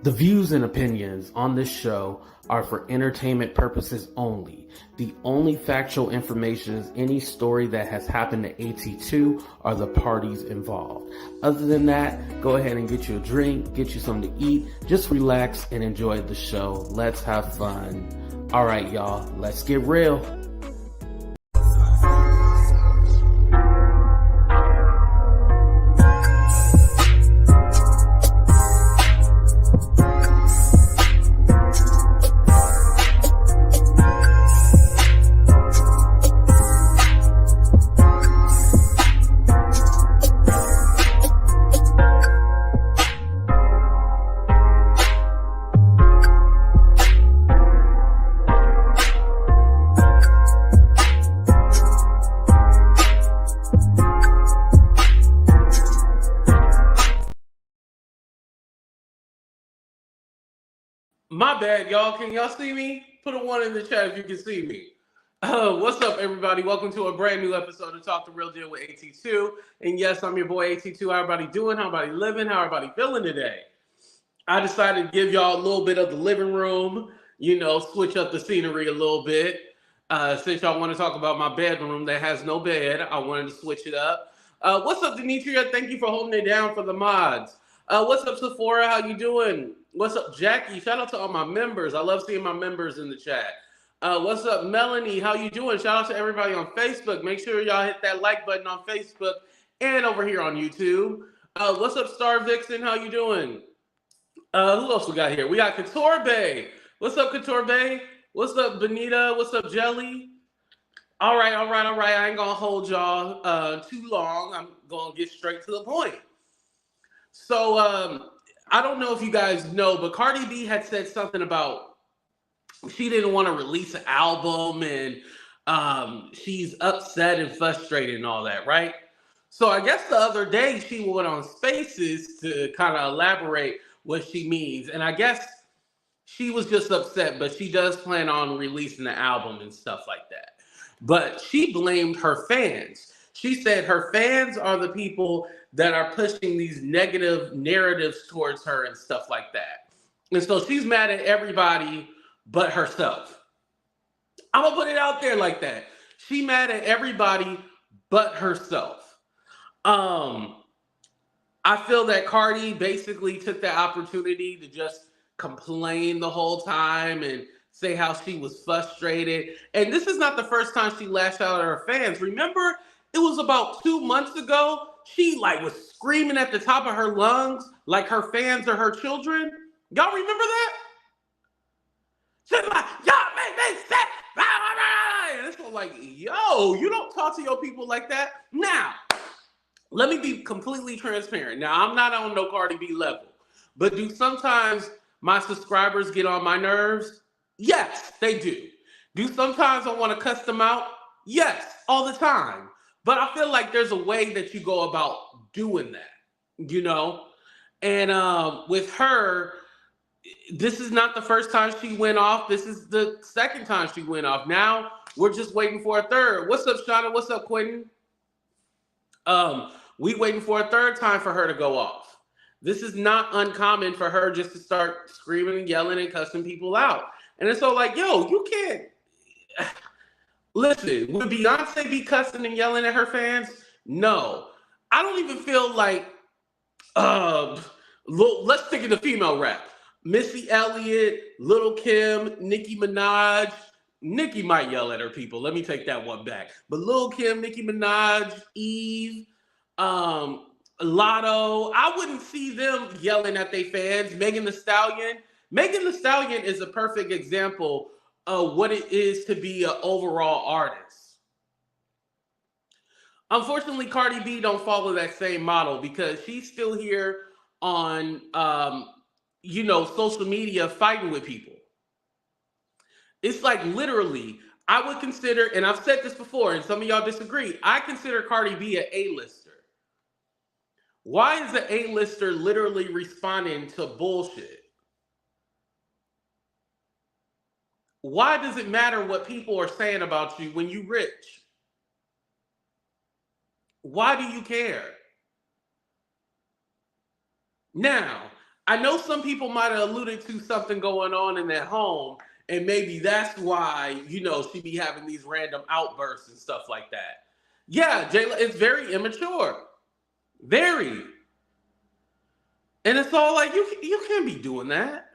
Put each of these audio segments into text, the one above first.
The views and opinions on this show are for entertainment purposes only. The only factual information is any story that has happened to AT2 or the parties involved. Other than that, go ahead and get you a drink, get you something to eat, just relax and enjoy the show. Let's have fun. All right, y'all, let's get real. My bad, y'all. Can y'all see me? Put a 1 in the chat if you can see me. What's up, everybody? Welcome to a brand new episode of Talk the Real Deal with AT2. And yes, I'm your boy AT2. How everybody doing? How everybody living? How everybody feeling today? I decided to give y'all a little bit of the living room, switch up the scenery a little bit. Since y'all want to talk about my bedroom that has no bed, I wanted to switch it up. What's up, Demetria? Thank you for holding it down for the mods. What's up, Sephora? How you doing? What's up, Jackie? Shout out to all my members. I love seeing my members in the chat. What's up, Melanie? How you doing? Shout out to everybody on Facebook. Make sure y'all hit that like button on Facebook and over here on YouTube. What's up, Star Vixen? How you doing? Who else we got here? We got Couture Bay. What's up, Couture Bay? What's up, Benita? What's up, Jelly? All right. I ain't gonna hold y'all too long. I'm gonna get straight to the point. So, I don't know if you guys know, but Cardi B had said something about she didn't want to release an album and she's upset and frustrated and all that, right? So I guess the other day she went on Spaces to kind of elaborate what she means. And I guess she was just upset, but she does plan on releasing the album and stuff like that. But she blamed her fans. She said her fans are the people that are pushing these negative narratives towards her and stuff like that. And so she's mad at everybody but herself. I'm going to put it out there like that. She mad at everybody but herself. I feel that Cardi basically took the opportunity to just complain the whole time and say how she was frustrated. And this is not the first time she lashed out at her fans. Remember, it was about 2 months ago. She was screaming at the top of her lungs like her fans are her children. Y'all remember that? She's like, y'all make me sick. And it's like, yo, you don't talk to your people like that. Now, let me be completely transparent. Now, I'm not on no Cardi B level, but do sometimes my subscribers get on my nerves? Yes, they do. Do sometimes I want to cuss them out? Yes, all the time. But I feel like there's a way that you go about doing that, And with her, this is not the first time she went off. This is the second time she went off. Now we're just waiting for a third. What's up, Shauna? What's up, Quentin? We waiting for a third time for her to go off. This is not uncommon for her just to start screaming and yelling and cussing people out. And it's so yo, you can't. Listen, would Beyonce be cussing and yelling at her fans? No. I don't even feel like, let's stick in the female rap. Missy Elliott, Lil' Kim, Nicki Minaj. Nicki might yell at her people. Let me take that one back. But Lil' Kim, Nicki Minaj, Eve, Lotto, I wouldn't see them yelling at their fans. Megan Thee Stallion. Megan Thee Stallion is a perfect example of what it is to be an overall artist. Unfortunately, Cardi B don't follow that same model because she's still here on, social media fighting with people. It's literally, I would consider, and I've said this before, and some of y'all disagree, I consider Cardi B an A-lister. Why is an A-lister literally responding to bullshit? Why does it matter what people are saying about you when you're rich? Why do you care? Now, I know some people might have alluded to something going on in that home, and maybe that's why, she be having these random outbursts and stuff like that. Yeah, Jayla, it's very immature. Very. And it's all like, you can't be doing that.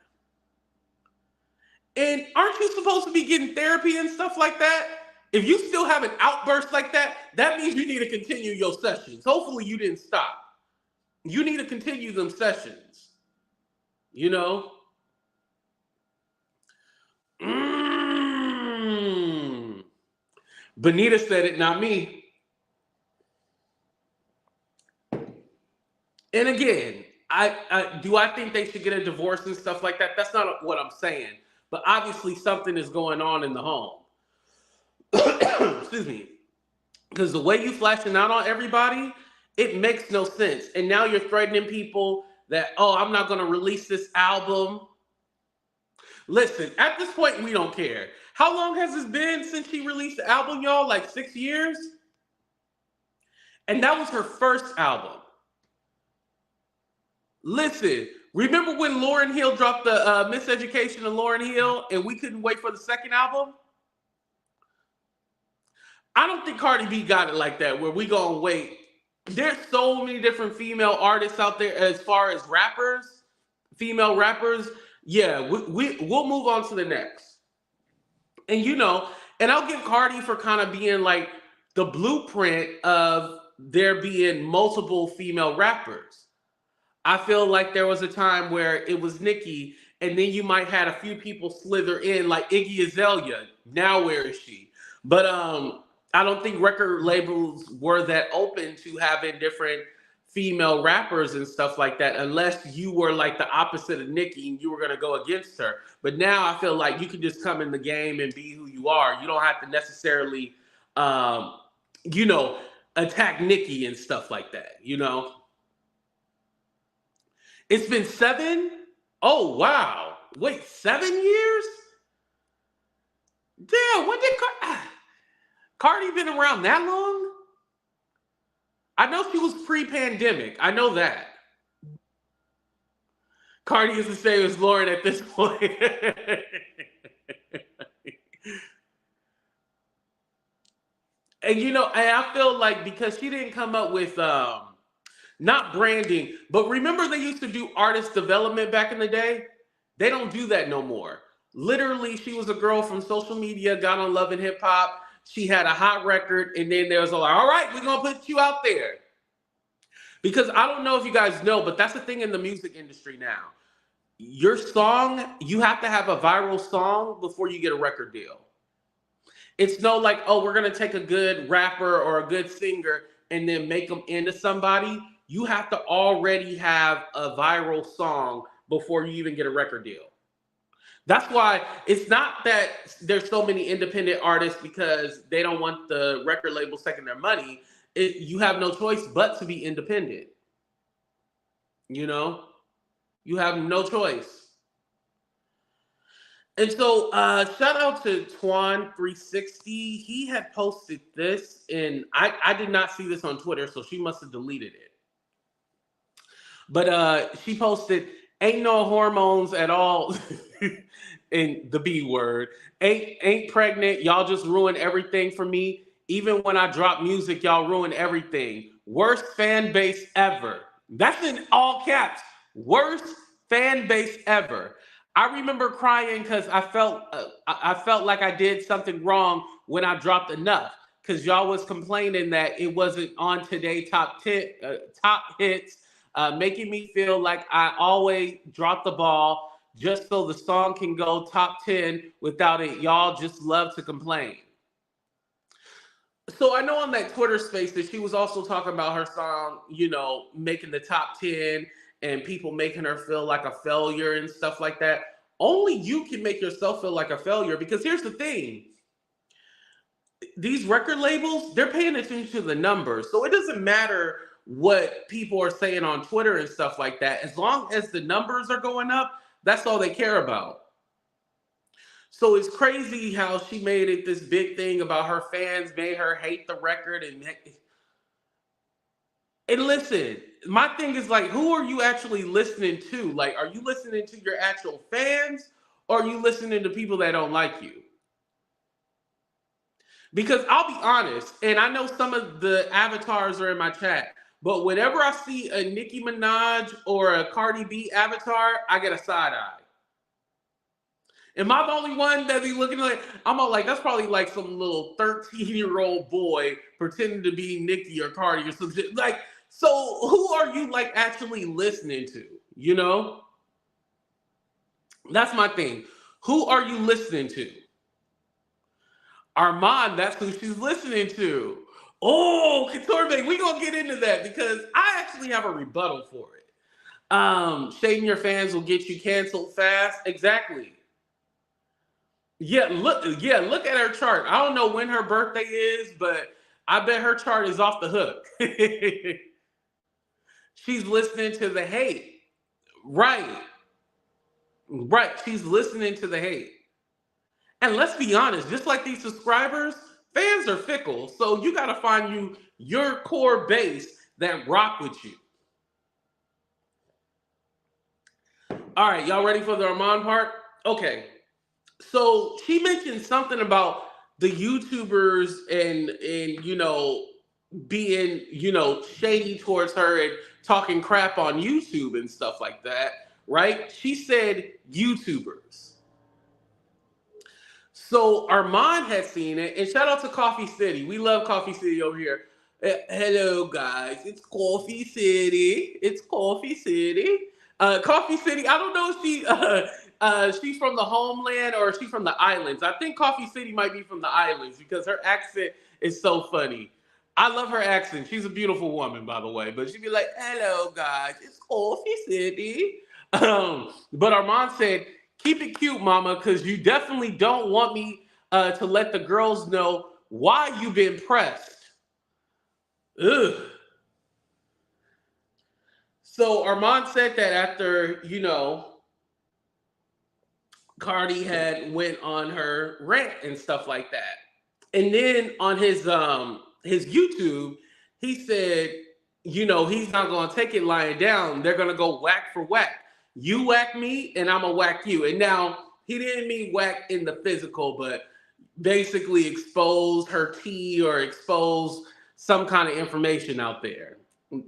And aren't you supposed to be getting therapy and stuff like that? If you still have an outburst like that, that means you need to continue your sessions. Hopefully you didn't stop. You need to continue them sessions. You know? Benita said it, not me. And again, I think they should get a divorce and stuff like that? That's not what I'm saying. But obviously something is going on in the home. Excuse me. Because the way you flashing out on everybody, it makes no sense. And now you're threatening people that, oh, I'm not going to release this album. Listen, at this point, we don't care. How long has this been since she released the album, y'all? Like 6 years? And that was her first album. Listen, remember when Lauryn Hill dropped the Miseducation of Lauryn Hill and we couldn't wait for the second album? I don't think Cardi B got it like that, where we gonna wait. There's so many different female artists out there as far as rappers, female rappers. Yeah, we'll move on to the next. And and I'll give Cardi for kind of being like the blueprint of there being multiple female rappers. I feel like there was a time where it was Nicki, and then you might had a few people slither in, like Iggy Azalea. Now where is she? But I don't think record labels were that open to having different female rappers and stuff like that, unless you were like the opposite of Nicki and you were going to go against her. But now I feel like you can just come in the game and be who you are. You don't have to necessarily, attack Nicki and stuff like that, It's been 7? Oh, wow. Wait, 7 years? Damn, when did Cardi been around that long? I know she was pre-pandemic. I know that. Cardi is the same as Lauren at this point. And and I feel like because she didn't come up with not branding, but remember they used to do artist development back in the day? They don't do that no more. Literally, she was a girl from social media, got on Love and Hip Hop. She had a hot record, and then there was like, all right, we're going to put you out there. Because I don't know if you guys know, but that's the thing in the music industry now. Your song, you have to have a viral song before you get a record deal. It's no like, oh, we're going to take a good rapper or a good singer and then make them into somebody. You have to already have a viral song before you even get a record deal. That's why it's not that there's so many independent artists because they don't want the record labels taking their money. You have no choice but to be independent. You have no choice. And so shout out to Twan360. He had posted this, and I did not see this on Twitter, so she must have deleted it. But she posted, ain't no hormones at all. And the B word. Ain't pregnant. Y'all just ruin everything for me. Even when I drop music, y'all ruin everything. Worst fan base ever. That's in all caps. Worst fan base ever. I remember crying because I felt like I did something wrong when I dropped Enough. Because y'all was complaining that it wasn't on today top hits, making me feel like I always drop the ball just so the song can go top 10 without it. Y'all just love to complain. So I know on that Twitter space that she was also talking about her song, making the top 10 and people making her feel like a failure and stuff like that. Only you can make yourself feel like a failure, because here's the thing. These record labels, they're paying attention to the numbers. So it doesn't matter what people are saying on Twitter and stuff like that. As long as the numbers are going up, that's all they care about. So it's crazy how she made it this big thing about her fans made her hate the record. And And listen, my thing is like, who are you actually listening to? Like, are you listening to your actual fans, or are you listening to people that don't like you? Because I'll be honest, and I know some of the avatars are in my chat, but whenever I see a Nicki Minaj or a Cardi B avatar, I get a side eye. Am I the only one that be looking like, I'm all like, that's probably like some little 13-year-old boy pretending to be Nicki or Cardi or some shit. Like, so who are you like actually listening to? You know? That's my thing. Who are you listening to? Armon, that's who she's listening to. Oh, Katorbe, we gonna get into that because I actually have a rebuttal for it. Shading your fans will get you canceled fast. Exactly. Look at her chart. I don't know when her birthday is, but I bet her chart is off the hook. She's listening to the hate. Right. Right. She's listening to the hate. And let's be honest, just like these subscribers, fans are fickle. So you gotta find your core base that rock with you. All right, y'all ready for the Armon part? Okay. So she mentioned something about the YouTubers and being shady towards her and talking crap on YouTube and stuff like that, right? She said YouTubers. So Armand had seen it, and shout out to Coffee City. We love Coffee City over here. Hello guys, it's Coffee City. It's Coffee City. Coffee City. I don't know if she's from the homeland or is she from the islands. I think Coffee City might be from the islands because her accent is so funny. I love her accent. She's a beautiful woman, by the way. But she'd be like, "Hello guys, it's Coffee City." But Armand said, "Keep it cute, mama, because you definitely don't want me to let the girls know why you've been pressed." Ugh. So Armand said that after, Cardi had went on her rant and stuff like that. And then on his YouTube, he said, he's not gonna take it lying down. They're gonna go whack for whack. You whack me and I'm gonna whack you. And now he didn't mean whack in the physical, but basically expose her tea or expose some kind of information out there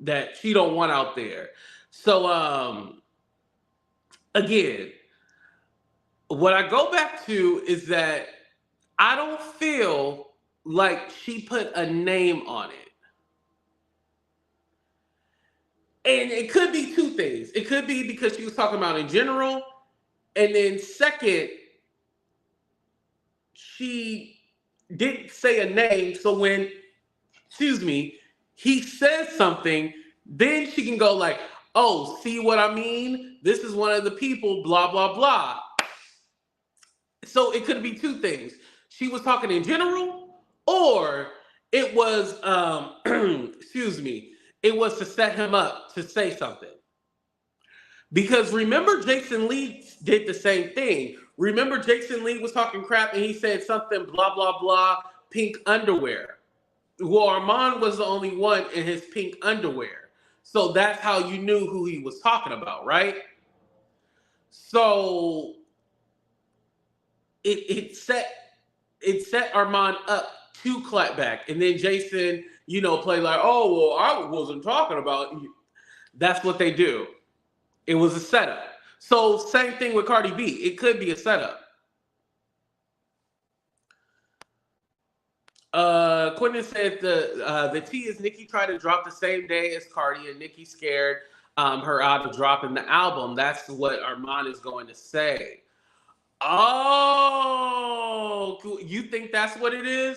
that she don't want out there. So again, what I go back to is that I don't feel like she put a name on it. And it could be two things. It could be because she was talking about in general. And then second, she didn't say a name. So when, he says something, then she can go like, "Oh, see what I mean? This is one of the people, blah, blah, blah." So it could be two things. She was talking in general, or it was, it was to set him up to say something. Because remember, Jason Lee did the same thing. Remember, Jason Lee was talking crap and he said something, blah, blah, blah, pink underwear. Well, Armand was the only one in his pink underwear. So that's how you knew who he was talking about, right? So it set Armand up to clap back. And then Jason, play like, "Oh, well, I wasn't talking about you." That's what they do. It was a setup. So same thing with Cardi B. It could be a setup. Quentin said the tea is Nicki tried to drop the same day as Cardi, and Nicki scared her out of dropping the album. That's what Armand is going to say. Oh, you think that's what it is?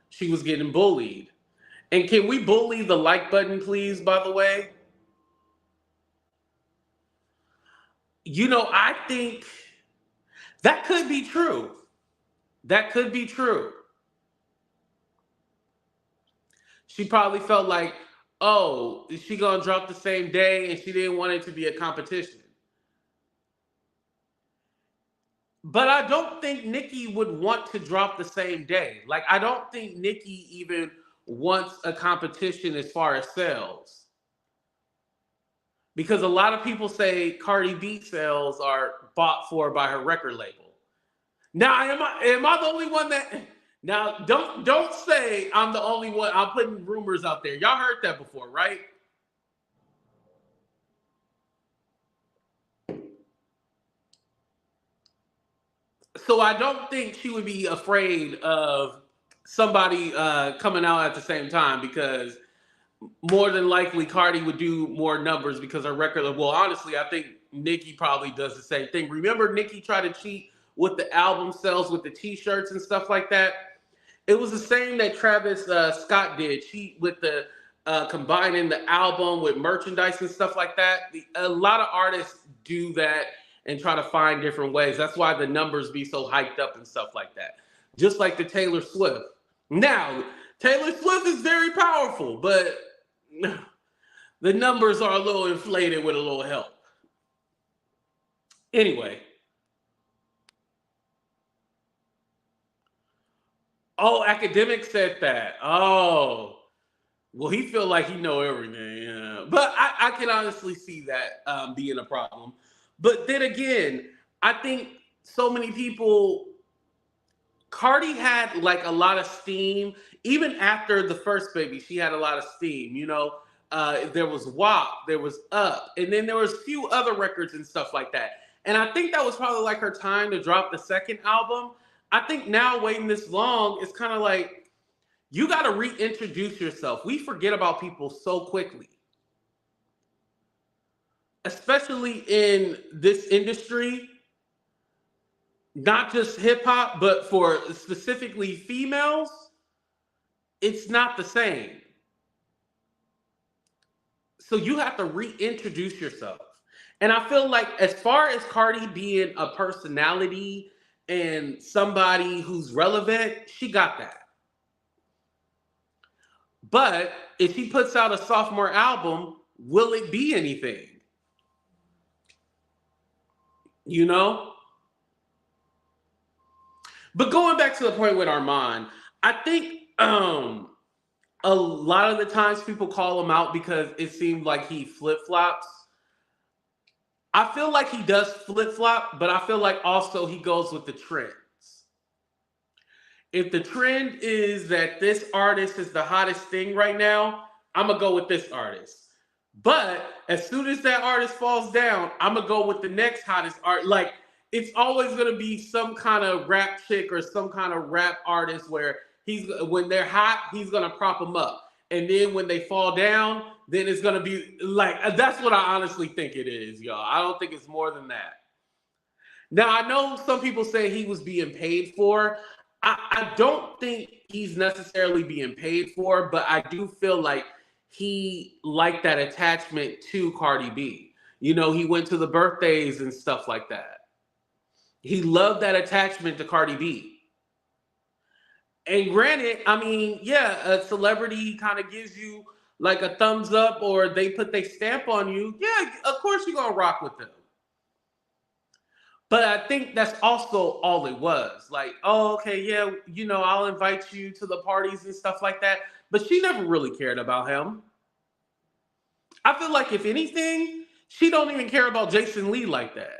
She was getting bullied. And can we bully the like button, please, by the way? I think that could be true. That could be true. She probably felt like, oh, is she gonna drop the same day? And she didn't want it to be a competition. But I don't think Nicki would want to drop the same day. Like, I don't think Nicki even wants a competition as far as sales. Because a lot of people say Cardi B sales are bought for by her record label. Now, am I the only one that? Now, don't say I'm the only one. I'm putting rumors out there. Y'all heard that before, right? So I don't think she would be afraid of somebody coming out at the same time, because more than likely Cardi would do more numbers because her record. Well, honestly, I think Nicki probably does the same thing. Remember, Nicki tried to cheat with the album sales with the T-shirts and stuff like that. It was the same that Travis Scott did. Cheat with the combining the album with merchandise and stuff like that. A lot of artists do that and try to find different ways. That's why the numbers be so hyped up and stuff like that. Just like the Taylor Swift. Now, Taylor Swift is very powerful, but the numbers are a little inflated with a little help. Anyway. Oh, academic said that. Oh, well, he feel like he know everything. Yeah. But I can honestly see that being a problem. But then again, I think so many people. Cardi had like a lot of steam. Even after the first baby, she had a lot of steam. There was WAP, there was Up, and then there was a few other records and stuff like that. And I think that was probably like her time to drop the second album. I think now waiting this long, it's kind of like you got to reintroduce yourself. We forget about people so quickly, especially in this industry, not just hip hop, but for specifically females, it's not the same. So you have to reintroduce yourself. And I feel like as far as Cardi being a personality and somebody who's relevant, she got that. But if she puts out a sophomore album, will it be anything? You know? But going back to the point with Armon, I think a lot of the times people call him out because it seemed like he flip-flops. I feel like he does flip-flop, but I feel like also he goes with the trends. If the trend is that this artist is the hottest thing right now, I'm going to go with this artist. But as soon as that artist falls down, I'm going to go with the next hottest art. Like, it's always going to be some kind of rap chick or some kind of rap artist where when they're hot, he's going to prop them up. And then when they fall down, then it's going to be like, that's what I honestly think it is, y'all. I don't think it's more than that. Now, I know some people say he was being paid for. I don't think he's necessarily being paid for, but I do feel like he liked that attachment to Cardi B. He went to the birthdays and stuff like that. He loved that attachment to Cardi B. And granted, I mean, yeah, a celebrity kind of gives you like a thumbs up or they put their stamp on you. Yeah, of course you're going to rock with them. But I think that's also all it was. Like, oh, okay, yeah, I'll invite you to the parties and stuff like that. But she never really cared about him. I feel like if anything, she don't even care about Jason Lee like that.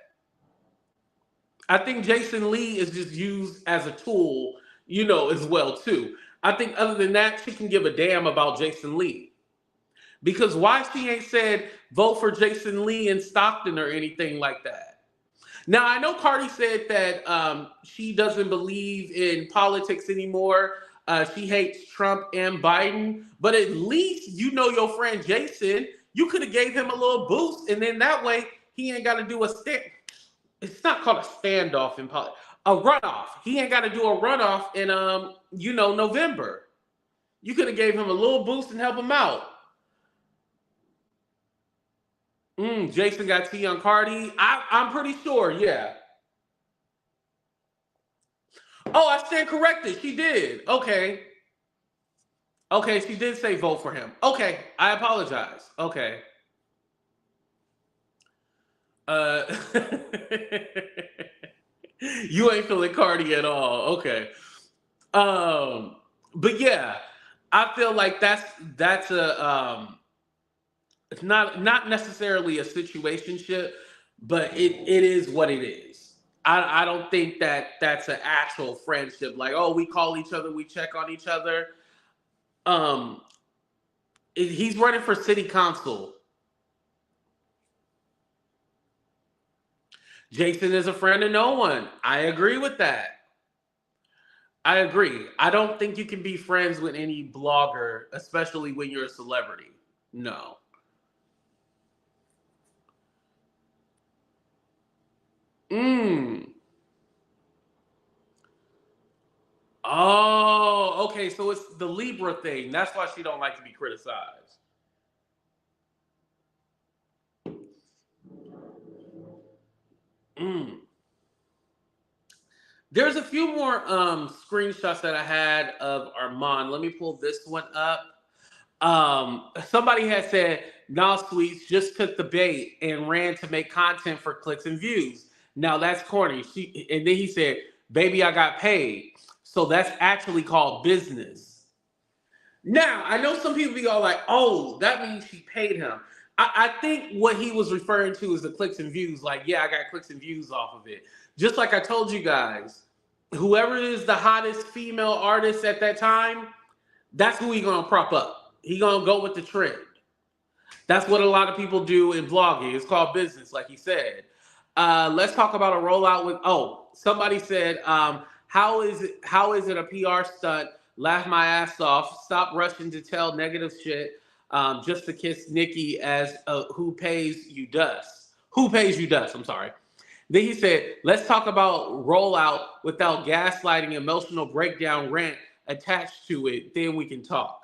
I think Jason Lee is just used as a tool, as well too. I think other than that, she can give a damn about Jason Lee. Because why she ain't said vote for Jason Lee in Stockton or anything like that? Now, I know Cardi said that she doesn't believe in politics anymore. She hates Trump and Biden. But at least your friend Jason, you could have gave him a little boost. And then that way, he ain't got to do a stand. It's not called a standoff in politics. A runoff. He ain't got to do a runoff in, November. You could have gave him a little boost and help him out. Jason got tea on Cardi. I'm pretty sure, yeah. Oh, I stand corrected. She did. Okay. Okay, she did say vote for him. Okay, I apologize. Okay. You ain't feeling Cardi at all. Okay. But yeah, I feel like that's a it's not necessarily a situationship, but it is what it is. I don't think that that's an actual friendship. Like, oh, we call each other, we check on each other. Um, he's running for city council. Jason is a friend of no one. I agree with that. I agree. I don't think you can be friends with any blogger, especially when you're a celebrity. No. Mm. Oh, okay. So it's the Libra thing. That's why she don't like to be criticized. Mm. There's a few more screenshots that I had of Armon. Let me pull this one up. Somebody had said, "Nah, Sweets just took the bait and ran to make content for clicks and views. Now that's corny." And then he said, "Baby, I got paid." So that's actually called business. Now I know some people be all like, "Oh, that means she paid him." I think what he was referring to is the clicks and views. Like, yeah, I got clicks and views off of it. Just like I told you guys, whoever is the hottest female artist at that time, that's who he gonna prop up. He gonna go with the trend. That's what a lot of people do in vlogging. It's called business, like he said. Let's talk about a rollout with. Oh, somebody said, how is it a PR stunt? Laugh my ass off. Stop rushing to tell negative shit just to kiss Nicki as who pays you dust. Who pays you dust? I'm sorry. Then he said, let's talk about rollout without gaslighting, emotional breakdown, rant attached to it. Then we can talk.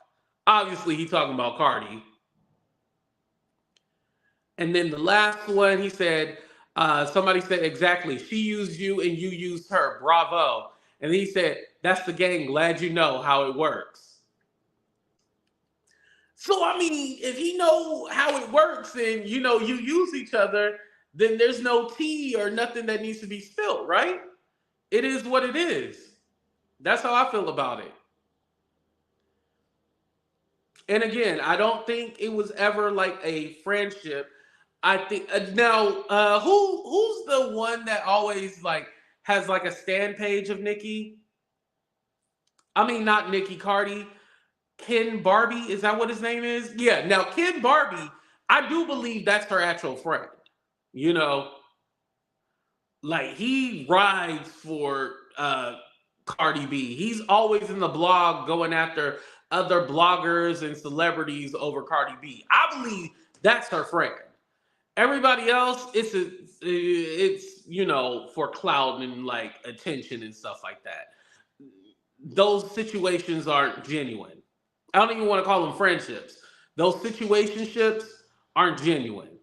Obviously, he talking about Cardi. And then the last one, he said, somebody said, exactly. She used you and you used her. Bravo. And he said, that's the game. Glad you know how it works. So, I mean, if he know how it works and, you use each other, then there's no tea or nothing that needs to be spilled, right? It is what it is. That's how I feel about it. And again, I don't think it was ever like a friendship. I think now, who's the one that always like has like a stand page of Nicki? I mean, not Nicki, Cardi. Ken Barbie, is that what his name is? Yeah. Now, Ken Barbie, I do believe that's her actual friend. You know, like he rides for Cardi B. He's always in the blog going after other bloggers and celebrities over Cardi B. I believe that's her friend. Everybody else, it's for clout and like attention and stuff like that. Those situations aren't genuine. I don't even want to call them friendships. Those situationships aren't genuine.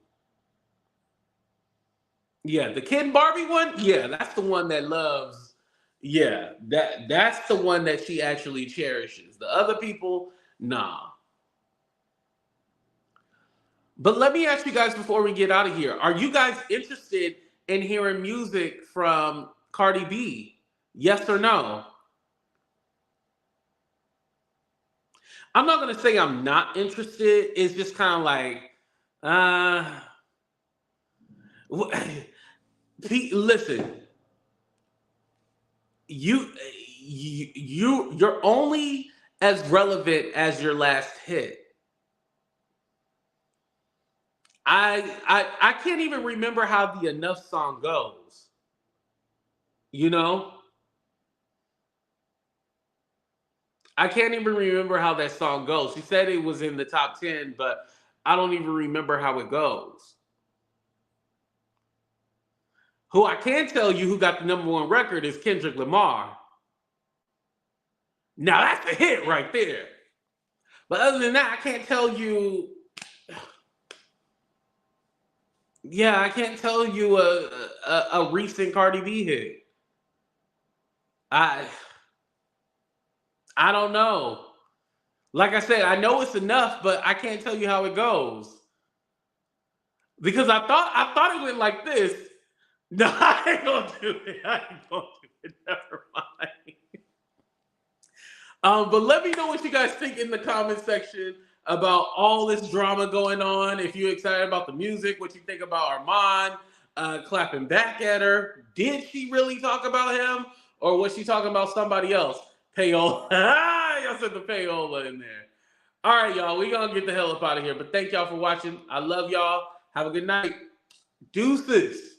Yeah, the Ken Barbie one, yeah, that's the one that loves. Yeah, that's the one that she actually cherishes. The other people, nah. But let me ask you guys before we get out of here: are you guys interested in hearing music from Cardi B? Yes or no? I'm not gonna say I'm not interested. It's just kind of like, uh, listen, you you're only as relevant as your last hit. I can't even remember how the Enough song goes. You know, I can't even remember how that song goes. She said it was in the top 10, but I don't even remember how it goes. Who I can tell you who got the number one record is Kendrick Lamar. Now that's a hit right there. But other than that, I can't tell you. Yeah, I can't tell you a recent Cardi B hit. I I don't know. Like I said, I know it's enough, but I can't tell you how it goes because I thought it went like this. No, I ain't gonna do it. I ain't gonna do it. Never mind. But let me know what you guys think in the comment section about all this drama going on. If you're excited about the music, what you think about Armon clapping back at her. Did she really talk about him? Or was she talking about somebody else? Payola. Y'all said the payola in there. All right, y'all. We gonna get the hell up out of here. But thank y'all for watching. I love y'all. Have a good night. Deuces.